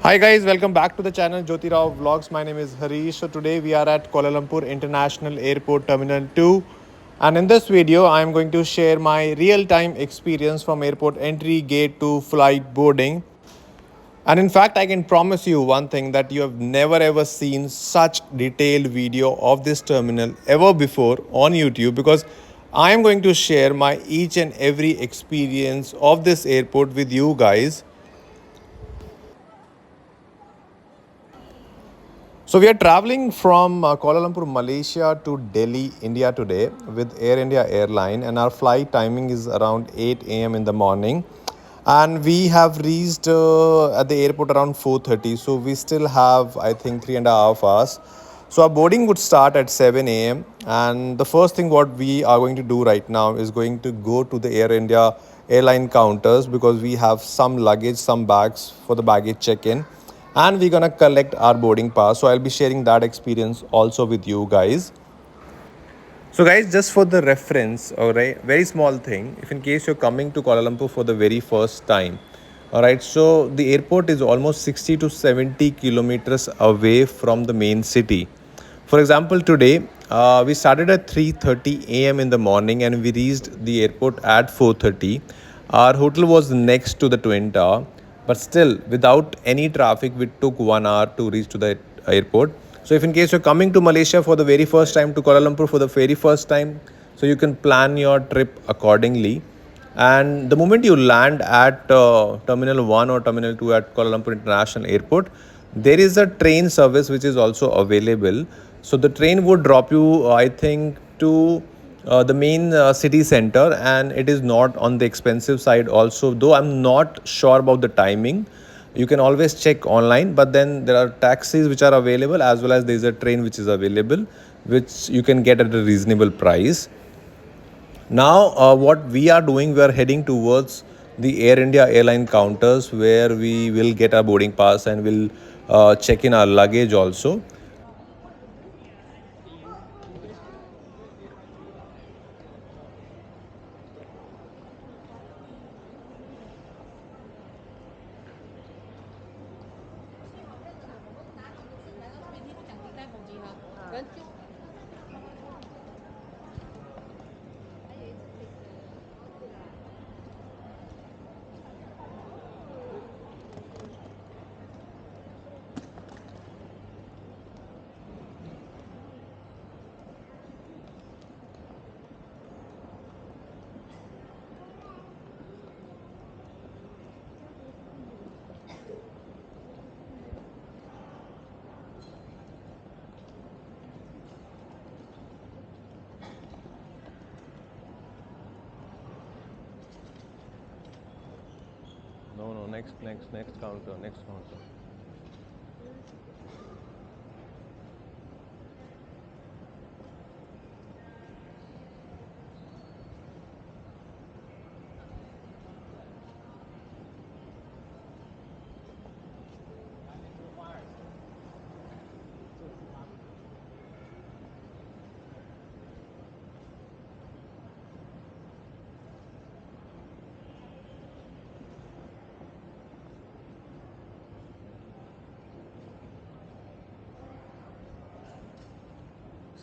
Hi guys, welcome back to the channel Jyoti Rao Vlogs. My name is Harish. So today we are at Kuala Lumpur International Airport Terminal 2, and in this video I am going to share my real-time experience from airport entry gate to flight boarding. And in fact, I can promise you one thing, that you have never ever seen such detailed video of this terminal ever before on YouTube, because I am going to share my each and every experience of this airport with you guys. So we are traveling from Kuala Lumpur, Malaysia to Delhi, India today with Airindia Airline, and our flight timing is around 8 a.m. in the morning, and we have reached at the airport around 4:30. So we still have, I think, 3.5 hours. So our boarding would start at 7 a.m. and the first thing what we are going to do right now is going to go to the Air India airline counters, because we have some luggage, some bags for the baggage check-in, and we're gonna collect our boarding pass. So I'll be sharing that experience also with you guys. So guys, just for the reference, all right, very small thing, if in case you're coming to Kuala Lumpur for the very first time, all right, so the airport is almost 60 to 70 kilometers away from the main city. For example, today we started at 3:30 a.m. in the morning and we reached the airport at 4:30. Our hotel was next to the Twin Tower, but still without any traffic we took 1 hour to reach to the airport. So if in case you're coming to Malaysia for the very first time, to Kuala Lumpur for the very first time, so you can plan your trip accordingly. And the moment you land at Terminal 1 or Terminal 2 at Kuala Lumpur International Airport, there is a train service which is also available. So the train would drop you, I think, to the main city center, and it is not on the expensive side also, though I'm not sure about the timing. You can always check online, but then there are taxis which are available, as well as there is a train which is available, which you can get at a reasonable price. Now, what we are doing, we are heading towards the Air India Airline counters, where we will get our boarding pass and will check in our luggage also. No, no, next counter, next counter.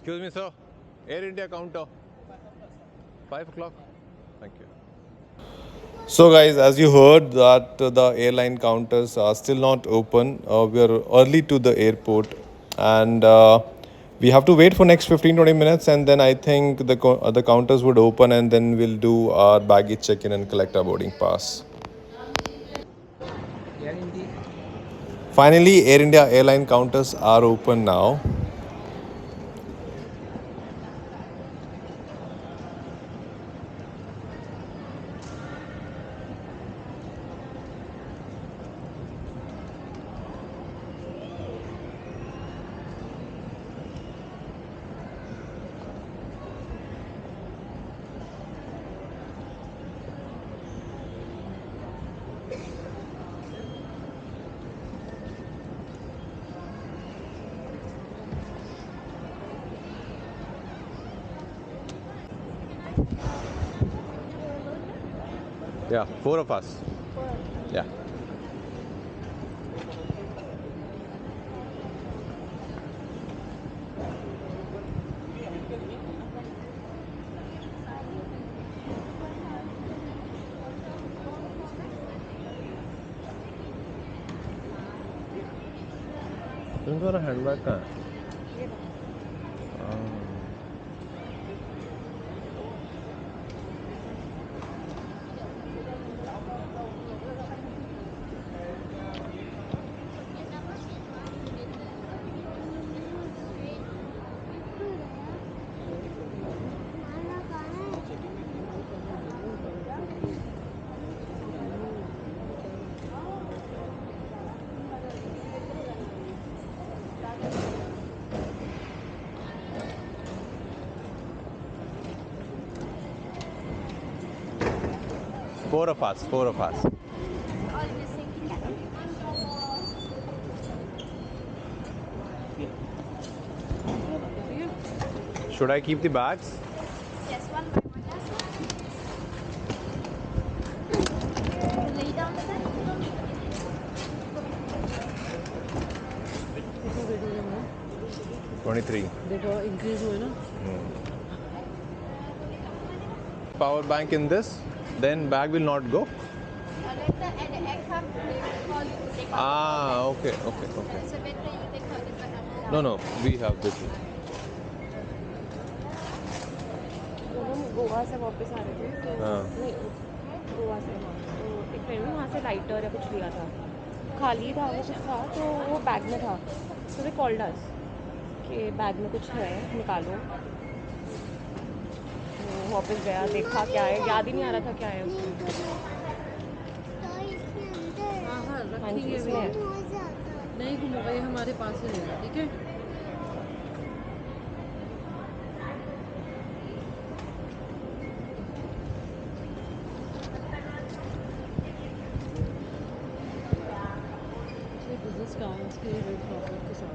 Excuse me, sir. Air India counter. 5 o'clock. Thank you. So, guys, as you heard that the airline counters are still not open. We are early to the airport, and we have to wait for next 15-20 minutes, and then I think the counters would open, and then we'll do our baggage check-in and collect our boarding pass. Finally, Air India airline counters are open now. Yeah, four of us. Yeah. तुम्हारा handbag कहाँ है? हाँ। Four of us. Four of us. Should I keep the bags? Yes, one by one. Lay down the 23. देखो increase हुए ना Power bank in this, then bag will not go. later at the aircraft, they will call you to take out. Ah, okay. So better you take out the bag now. No, we have this. तो हम गोवा से वापस आ रहे थे तो हाँ. नहीं गोवा से हाँ तो एक फ्रेंड ने वहाँ से लाइटर या कुछ लिया था खाली था वो कुछ था तो वो बैग में था तो दे कॉल्ड अस कि बैग में कुछ है निकालो वो वापस गया देखा क्या है याद ही नहीं आ रहा था क्या है उसमें हाँ जी इसमें है नहीं घूमोगा ये हमारे पास ही रहेगा ठीक है बिजनेस काउंट्स के रेट प्रॉफिट के साथ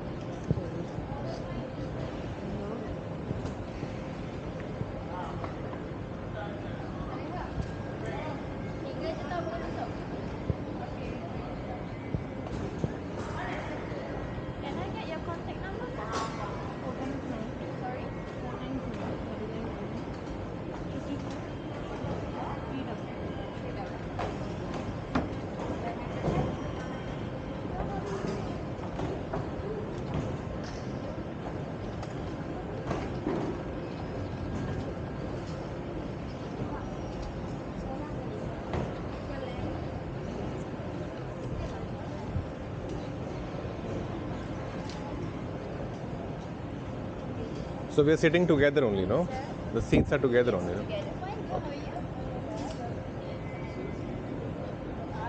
Can I get your contact number? Sorry? So we are sitting together only, no? The seats are together only, no? Together. Fine, how are you?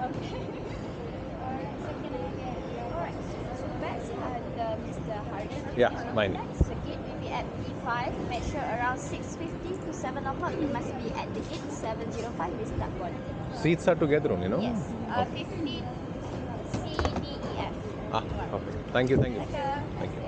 Okay. Alright, so can I get your alright, so bags and Mr. Harden? Yeah, mine. The gate will be at P5. Make sure around 6:50 to 7 o'clock you must be at the gate. 7:05 will start boarding. Seats are together only, no? Yes. Okay. 15 C, D, E, F. Ah, okay. Thank you. Okay. Thank you.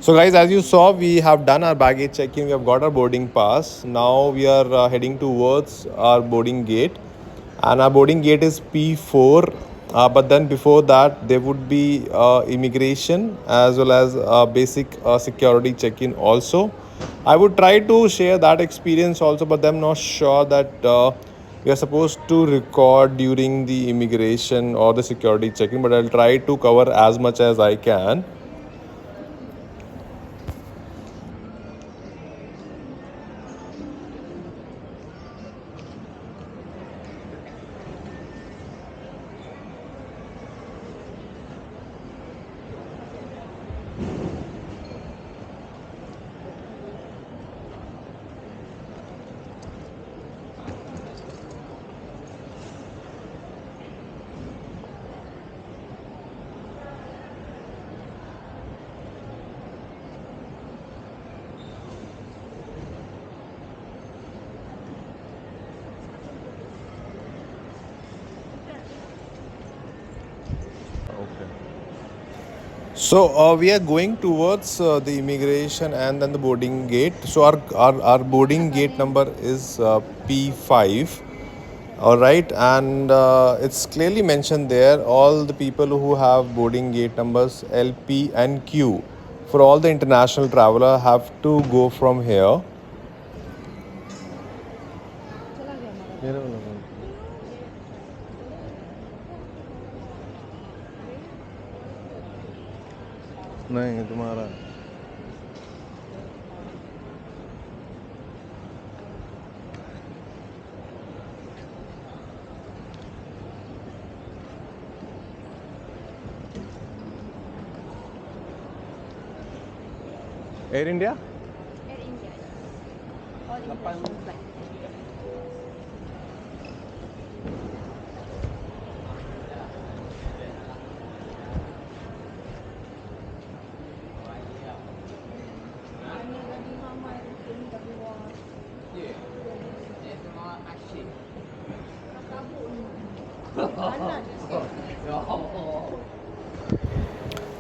So guys, as you saw, we have done our baggage check-in. We have got our boarding pass. Now we are heading towards our boarding gate, and our boarding gate is P4. But then before that, there would be immigration as well as basic security check-in also. I would try to share that experience also, but I'm not sure that we are supposed to record during the immigration or the security check-in. But I'll try to cover as much as I can. So we are going towards the immigration and then the boarding gate. So our boarding gate number is P5. All right, and it's clearly mentioned there all the people who have boarding gate numbers LP and Q for all the international traveler have to go from here. चला गया हमारा मेरे bag. वाला कौन? नहीं तुम्हारा air India Air India, yes. All international flight.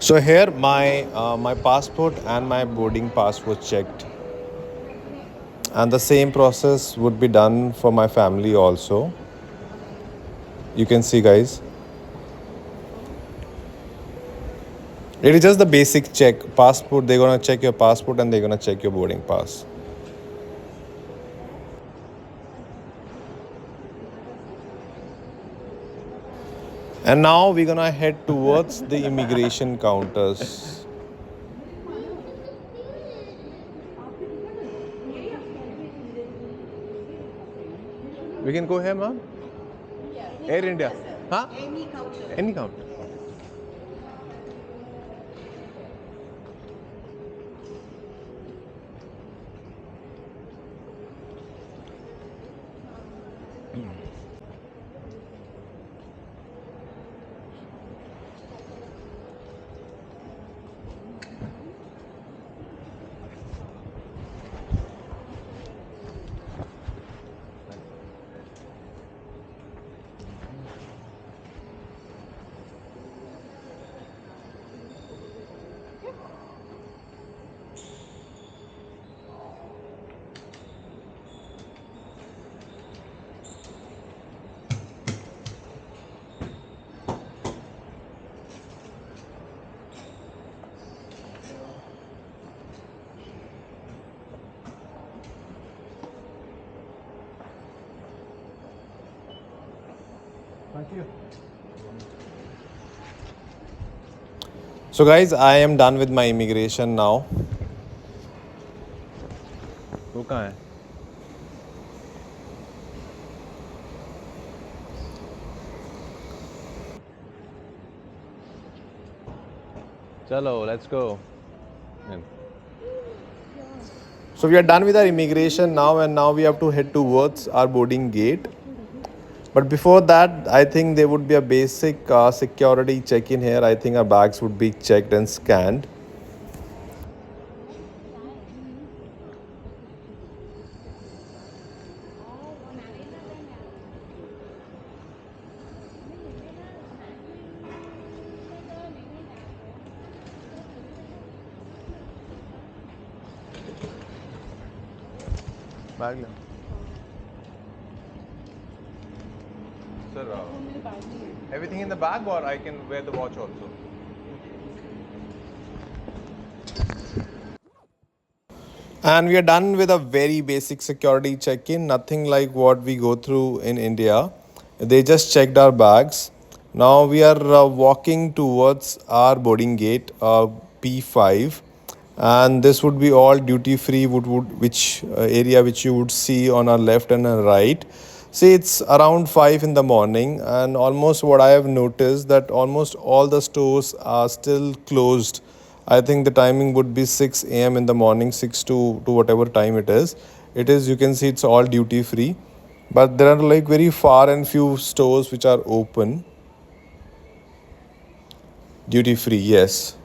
So here my passport and my boarding pass was checked, and the same process would be done for my family also. You can see, guys. It is just the basic check. Passport, they're gonna check your passport and they're gonna check your boarding pass. And now we're gonna head towards the immigration counters. We can go here, ma'am. Air India. Huh? Any counter. So guys, I am done with my immigration now. वो कहाँ है? चलो, let's go. So we are done with our immigration now, and now we have to head towards our boarding gate. But before that, I think there would be a basic security check-in here. I think our bags would be checked and scanned. Bag ले. Sir, everything in the bag, or I can wear the watch also? And we are done with a very basic security check-in, nothing like what we go through in India. They just checked our bags. Now we are walking towards our boarding gate, P5, and this would be all duty-free, which area which you would see on our left and our right. See, it's around 5 in the morning, and almost what I have noticed that almost all the stores are still closed. I think the timing would be 6 a.m. in the morning, 6 to whatever time it is. It is, you can see it's all duty free. But there are like very far and few stores which are open. Duty free, yes.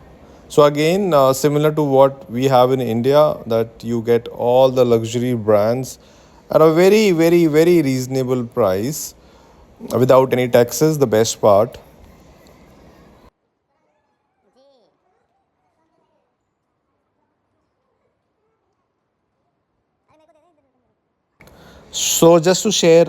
So again, similar to what we have in India, that you get all the luxury brands at a very, very, very reasonable price without any taxes, the best part. So, just to share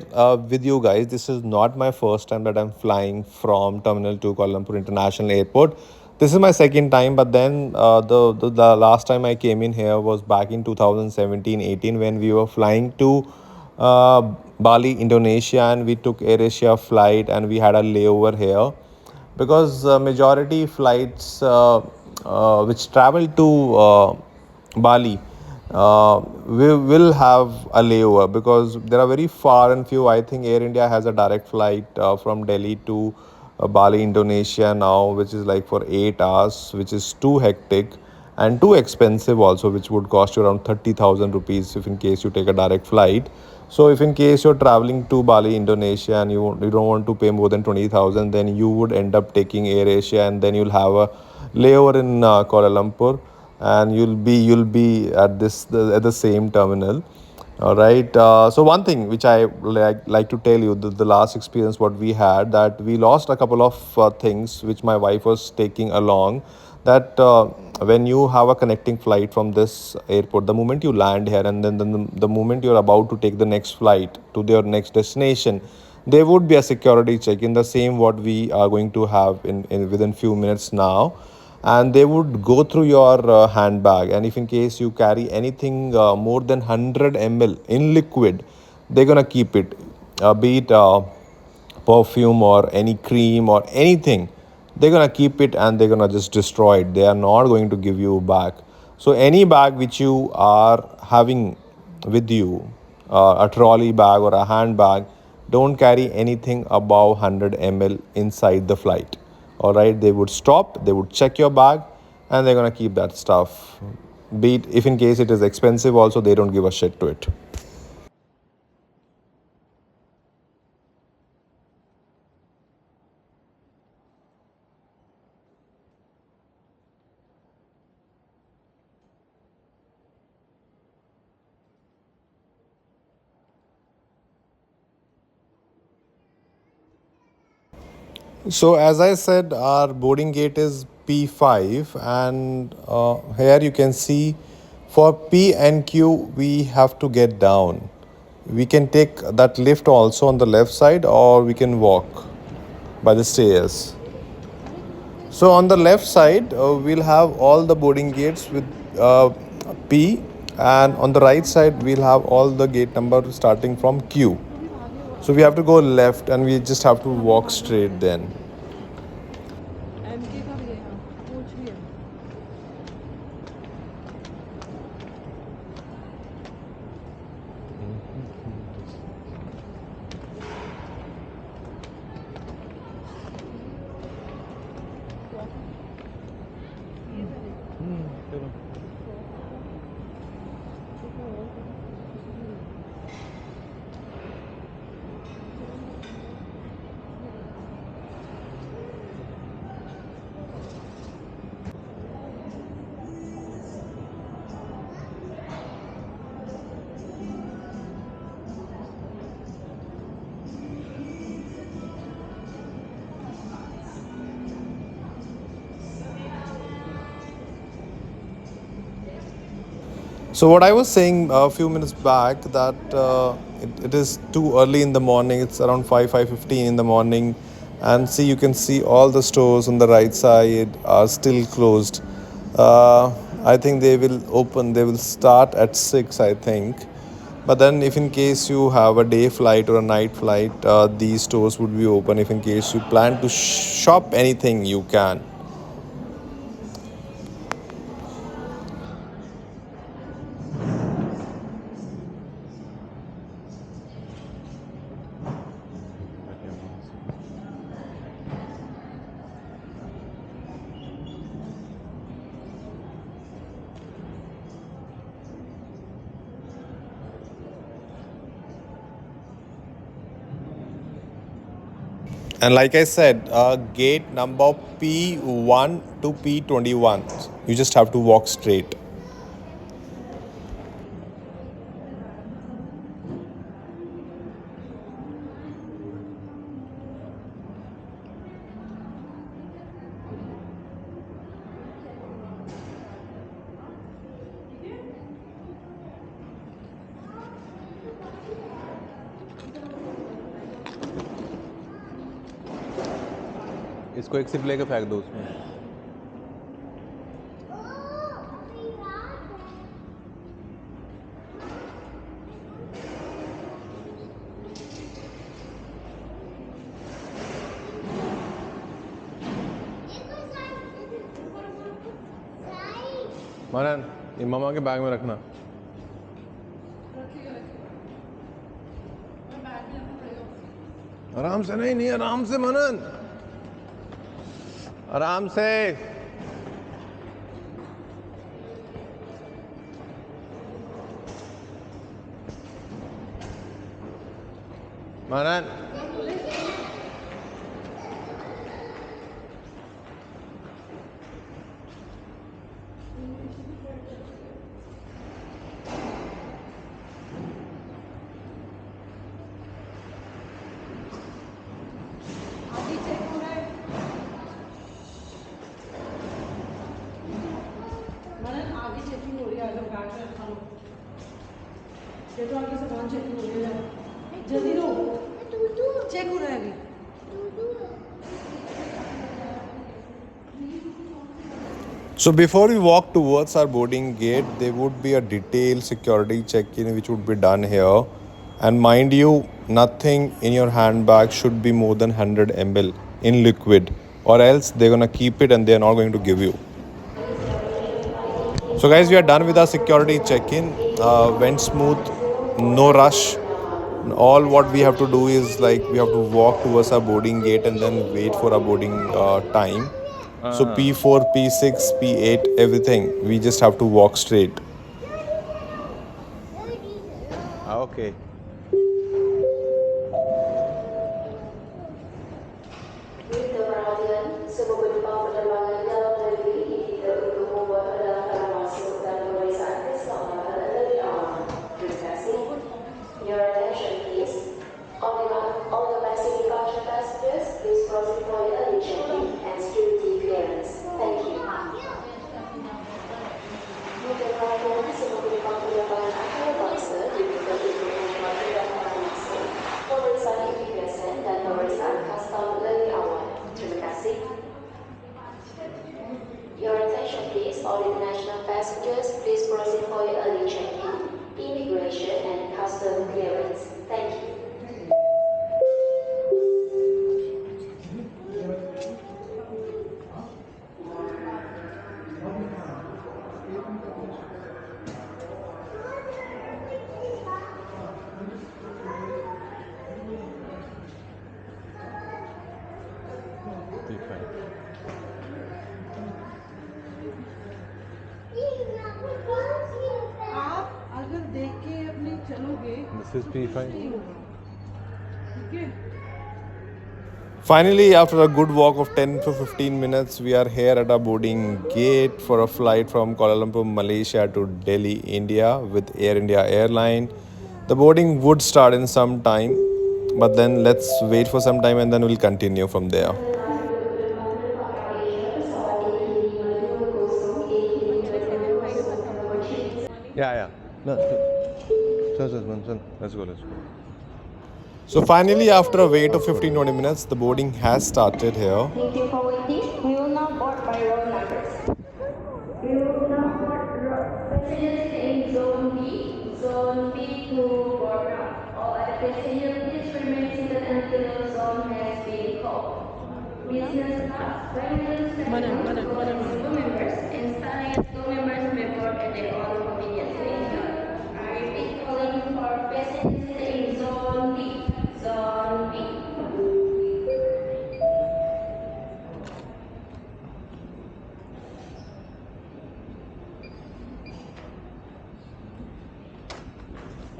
with you guys, this is not my first time that I'm flying from Terminal to Kuala Lumpur International Airport. This is my second time, but then the last time I came in here was back in 2017-18 when we were flying to uh, Bali, Indonesia, and we took AirAsia flight and we had a layover here because majority flights which travel to Bali we will have a layover because there are very far and few. I think Air India has a direct flight from Delhi to Bali, Indonesia now, which is like for 8 hours, which is too hectic and too expensive also, which would cost you around 30,000 rupees if in case you take a direct flight. So if in case you're traveling to Bali, Indonesia, and you don't want to pay more than 20,000, then you would end up taking AirAsia, and then you'll have a layover in Kuala Lumpur, and you'll be at at the same terminal. All right. So one thing which I like to tell you, the last experience what we had, that we lost a couple of things which my wife was taking along. That when you have a connecting flight from this airport, the moment you land here and then the moment you're about to take the next flight to your next destination, there would be a security check in the same what we are going to have in within few minutes now, and they would go through your handbag, and if in case you carry anything more than 100 ml in liquid, they're gonna keep it, be it perfume or any cream or anything. They're gonna keep it and they're gonna just destroy it. They are not going to give you back. So any bag which you are having with you, a trolley bag or a handbag, don't carry anything above 100 ml inside the flight. All right, they would stop, they would check your bag, and they're gonna keep that stuff. Be it if in case it is expensive, also they don't give a shit to it. So, as I said, our boarding gate is P5, and here you can see for P and Q, we have to get down. We can take that lift also on the left side, or we can walk by the stairs. So, on the left side, we'll have all the boarding gates with P, and on the right side, we'll have all the gate number starting from Q. So, we have to go left and we just have to walk straight then. MK का भी है यहाँ, coach भी है। So what I was saying a few minutes back, that it is too early in the morning. It's around 5:15 in the morning, and see, you can see all the stores on the right side are still closed. I think they will open. They will start at 6, I think. But then, if in case you have a day flight or a night flight, these stores would be open. If in case you plan to shop anything, you can. And like I said, gate number P1 to P21. You just have to walk straight. इसको एक SIP लेके फेंक दो उसमें। मनन, ये मामा के bag में रखना। आराम से, नहीं नहीं, आराम से मनन, आराम से। मनन, आगे चेकिंग हो रही है, आगे बैग में रखा लो। ये तो आगे सामान चेकिंग हो रही है, जल्दी लो, चेक हो रहा है अभी। So before we walk towards our boarding gate, there would be a detailed security check-in which would be done here. And mind you, nothing in your handbag should be more than 100 ml in liquid, or else they're gonna keep it and they're not going to give you. So guys, we are done with our security check-in. Went smooth, no rush. All what we have to do is like we have to walk towards our boarding gate and then wait for our boarding time. So P4, P6, P8, everything. We just have to walk straight. Okay. Berita perhatian, semua penumpang penerbangan dalam negeri diminta untuk membuat pendaftaran masuk dan pemeriksaan keselamatan lebih awal. Terima kasih. Your attention please. All domestic departure passengers, please proceed for your early check-in and security clearance. Thank you. Berita perhatian, semua penumpang penerbangan antarabangsa diminta untuk membuat pendaftaran masuk, pemeriksaan imigresen dan pemeriksaan custom lebih awal. Terima kasih. Your attention please, all international passengers, please proceed for your early check-in, immigration and custom clearance. Thank you. आप अगर देख के अपने चलोगे This is तो कुछ P5. नहीं होगा, ठीक है। Finally, after a good walk of 10 to 15 minutes, we are here at our boarding gate for a flight from Kuala Lumpur, Malaysia to Delhi, India with Airindia Airline. The boarding would start in some time, but then let's wait for some time and then we'll continue from there. Actually 7 flight है पता होगा ना। Yeah, yeah. No, let's go, let's go. So finally, after a wait of 15-20 minutes, the boarding has started here. Thank you for waiting. We will now board by row numbers. We will now board passengers in Zone B, Zone B to board now. All other passengers, please remain seated until your zone has been called. Business class, passengers Manan welcome Manan for Manan as crew members and standing as crew members may board at their own convenience. Thank you. I repeat, calling for passengers in Zone B, Zone B.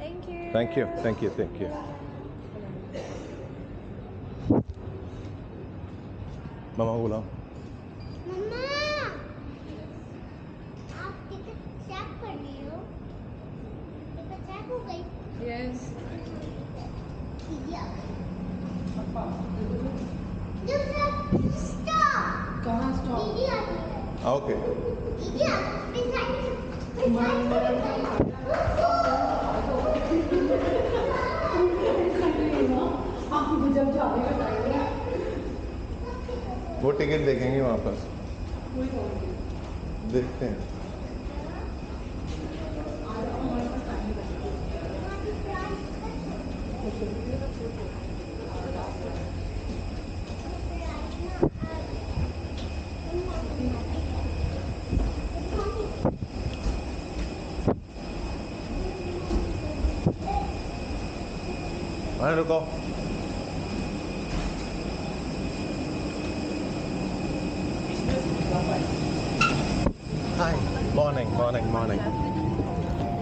Thank you. Thank you, thank you, thank you. Mama बोला। मम्मा आप ticket check कर रही हो ticket check हो गई yes दीदी आ गई stop कहाँ स्टॉप दीदी आ गई है Okay. दीदी आ आपको जब जाने का टाइम है वो टिकट देखेंगे वहाँ पर, देखते हैं। हाँ रुको। Hi. Morning, morning, morning.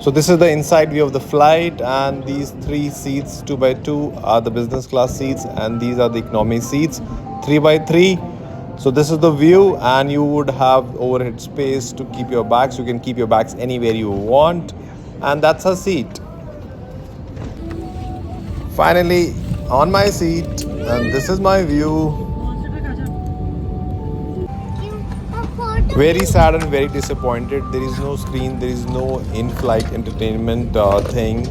So this is the inside view of the flight, and these three seats, 2 by 2, are the business class seats, and these are the economy seats, 3 by 3. So this is the view, and you would have overhead space to keep your bags. You can keep your bags anywhere you want, and that's a seat. Finally, on my seat, and this is my view. A photo, Very please. sad and very disappointed. There is no screen, there is no in flight entertainment thing.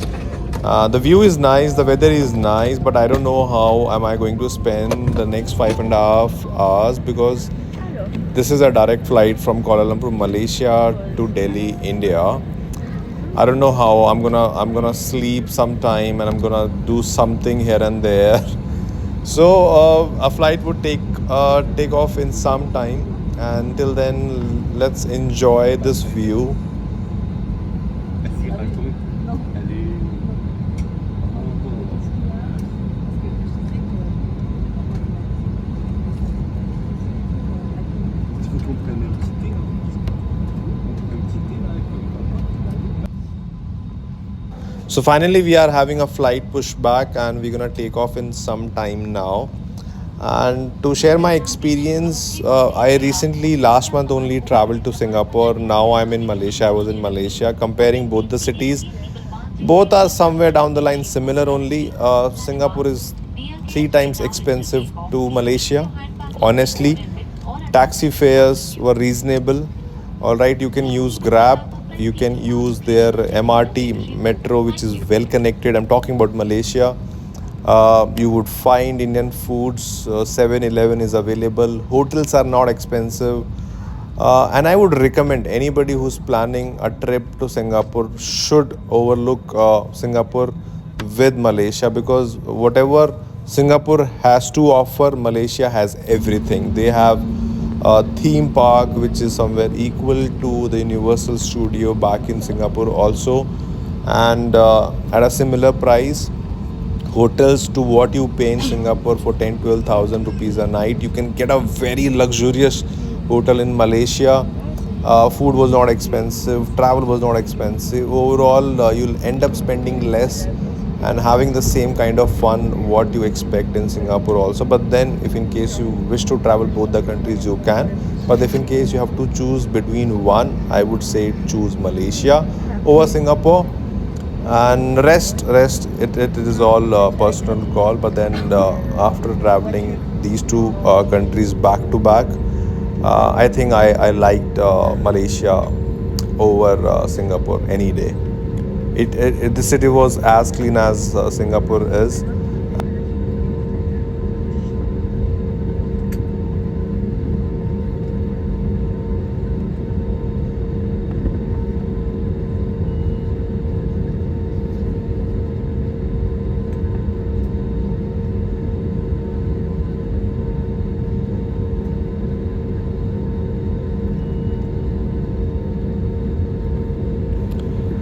The view is nice, the weather is nice, but I don't know how am I going to spend the next 5.5 hours, because this is a direct flight from Kuala Lumpur, Malaysia to Delhi, India. I don't know how I'm gonna sleep sometime, and I'm gonna do something here and there. So a flight would take off in some time. Until then, let's enjoy this view. So finally, we are having a flight pushback, and we're gonna take off in some time now. And to share my experience, I recently last month only traveled to Singapore. Now I'm in Malaysia. I was in Malaysia. Comparing both the cities, both are somewhere down the line similar only. Singapore is 3 times expensive to Malaysia. Honestly, taxi fares were reasonable. All right, you can use Grab, you can use their MRT metro, which is well connected. I'm talking about Malaysia. You would find Indian foods. 7-Eleven is available. Hotels are not expensive. And I would recommend anybody who's planning a trip to Singapore should overlook Singapore with Malaysia, because whatever Singapore has to offer, Malaysia has everything. They have a theme park which is somewhere equal to the Universal Studio back in Singapore also, and at a similar price. Hotels to what you pay in Singapore for 10-12,000 rupees a night, you can get a very luxurious hotel in Malaysia. Food was not expensive, travel was not expensive. Overall, you'll end up spending less and having the same kind of fun what you expect in Singapore also. But then, if in case you wish to travel both the countries, you can. But if in case you have to choose between one, I would say choose Malaysia over Singapore. And it is all personal call. But then after traveling these two countries back to back, I think I liked Malaysia over Singapore any day. The city was as clean as Singapore is.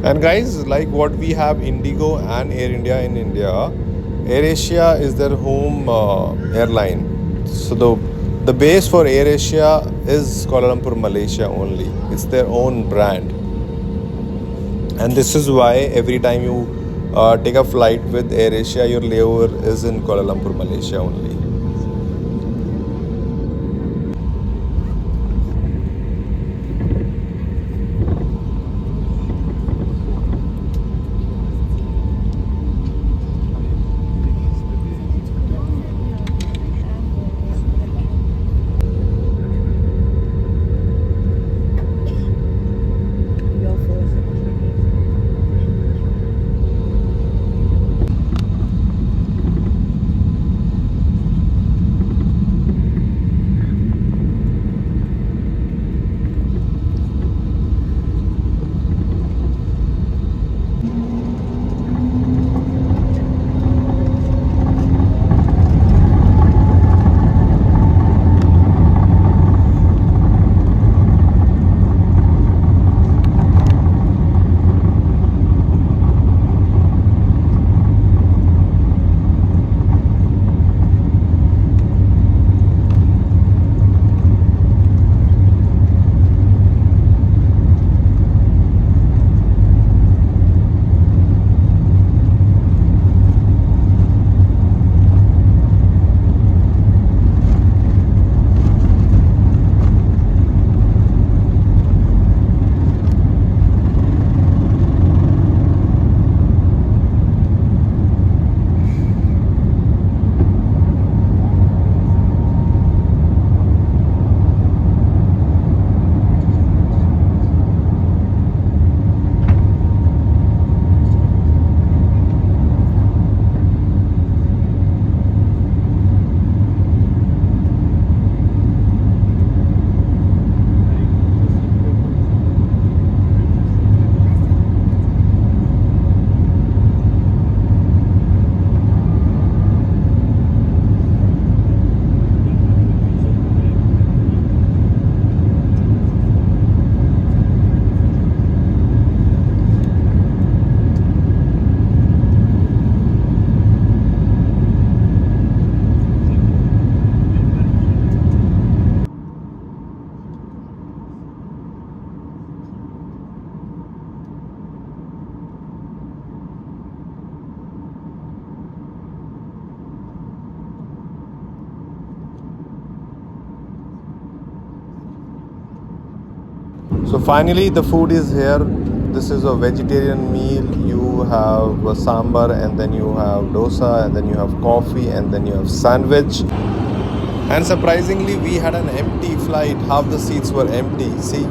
And guys, like what we have Indigo and Air India in India, AirAsia is their home airline. So the base for AirAsia is Kuala Lumpur, Malaysia only. It's their own brand, and this is why every time you take a flight with AirAsia, your layover is in Kuala Lumpur, Malaysia only. So finally, the food is here. This is a vegetarian meal. You have a sambar, and then you have dosa, and then you have coffee, and then you have sandwich. And surprisingly, we had an empty flight. Half the seats were empty. See.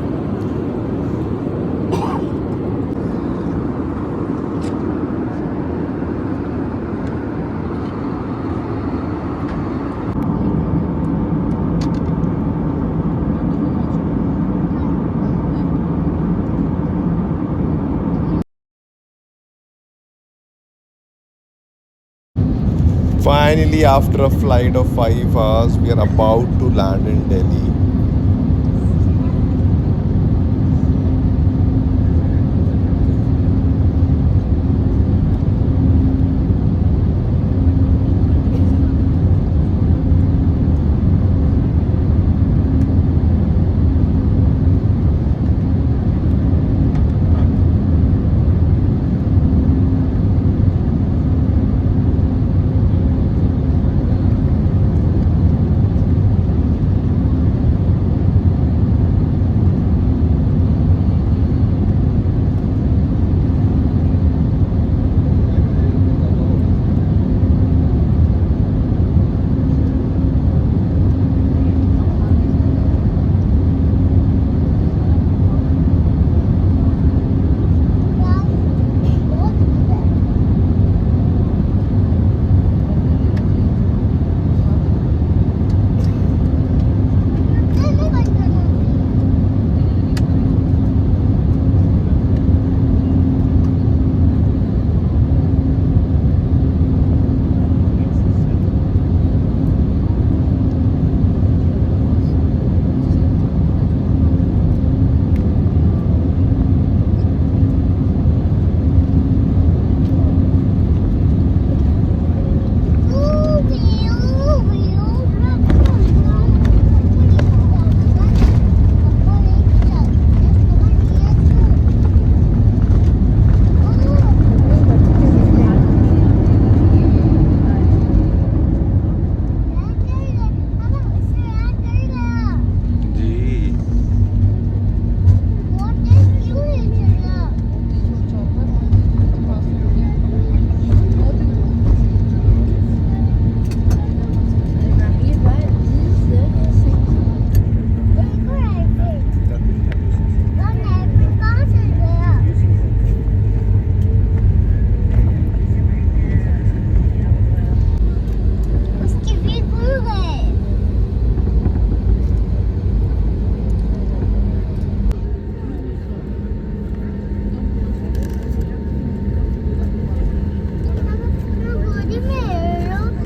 Finally, after a flight of 5 hours, we are about to land in Delhi.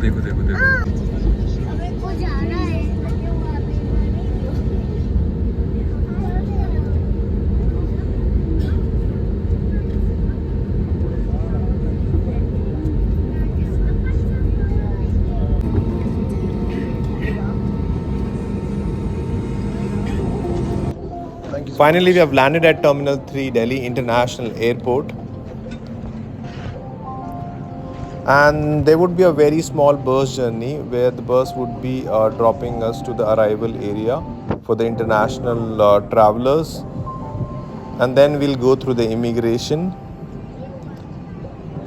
देखो देखो देखो वो जा रहा है Finally, we have landed at Terminal 3 Delhi International Airport. And there would be a very small bus journey where the bus would be dropping us to the arrival area for the international travelers. And then we'll go through the immigration.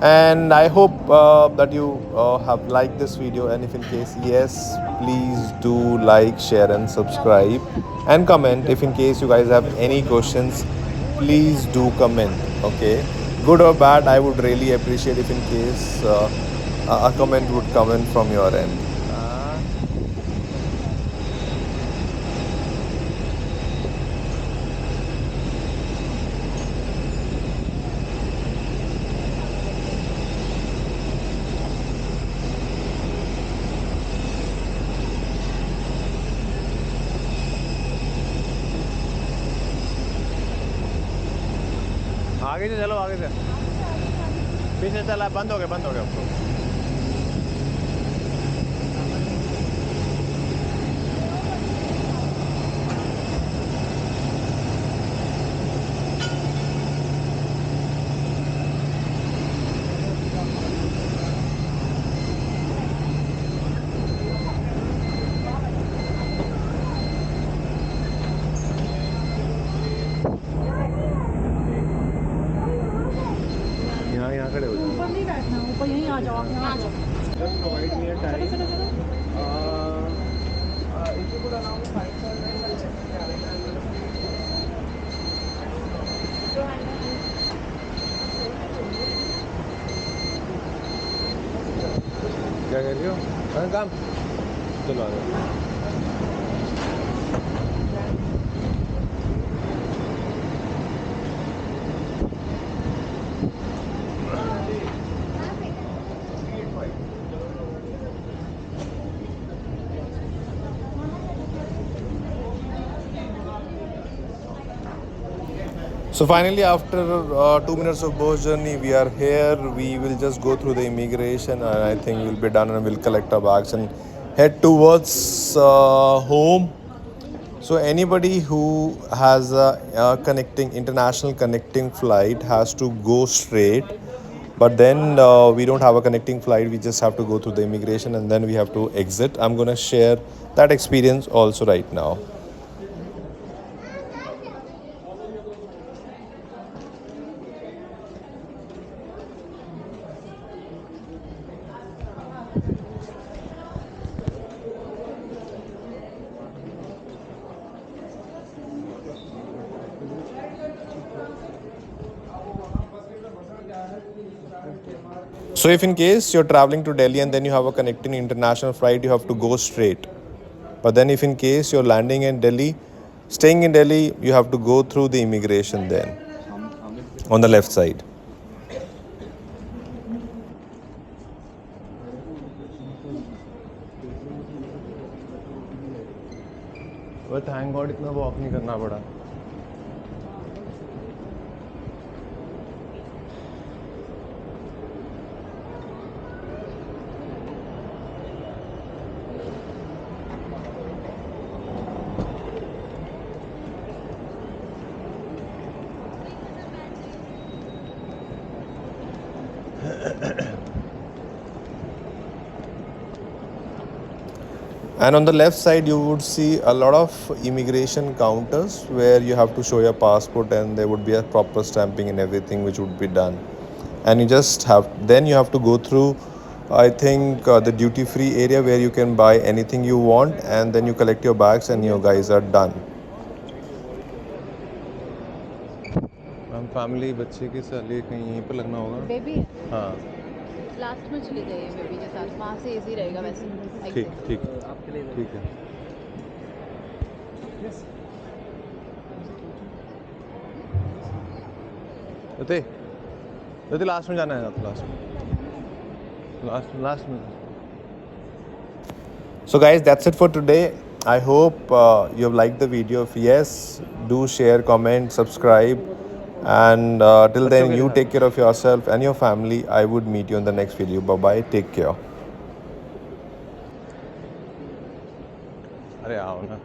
And I hope that you have liked this video, and if in case yes, please do like, share and subscribe and comment. If in case you guys have any questions, please do comment. Okay, good or bad, I would really appreciate if in case a comment would come in from your end. आगे से चलो, आगे से पीछे चला, बंद हो गया चलो चलो चलो जो हैंड क्या कह रही हो? काम चलो आ जाओ. So finally, after 2 minutes of bus journey, we are here. We will just go through the immigration, and I think we'll be done, and we'll collect our bags and head towards home. So anybody who has a connecting international connecting flight has to go straight. But then we don't have a connecting flight. We just have to go through the immigration and then we have to exit. I'm gonna share that experience also right now. So if in case you're traveling to Delhi and then you have a connecting international flight, you have to go straight. But then if in case you're landing in Delhi, staying in Delhi, you have to go through the immigration then on the left side. But thank God इतना walk नहीं करना पड़ा. And on the left side, you would see a lot of immigration counters where you have to show your passport and there would be a proper stamping and everything which would be done. And you just have, then you have to go through, I think, the duty free area where you can buy anything you want and then you collect your bags and your guys are done. हम family बच्चे के साथ लिए कहीं यहीं पर लगना होगा. बेबी हाँ लास्ट में चले जाइए बेबी के साथ वहाँ से इजी रहेगा वैसे ठीक एग्जिट ठीक ठीक है. Yote, Yote last में जाना है आपको last में. So guys, that's it for today. I hope you have liked the video. If yes, do share, comment, subscribe. And till then, you take care of yourself and your family. I would meet you in the next video. Bye bye. Take care. अरे आओ ना.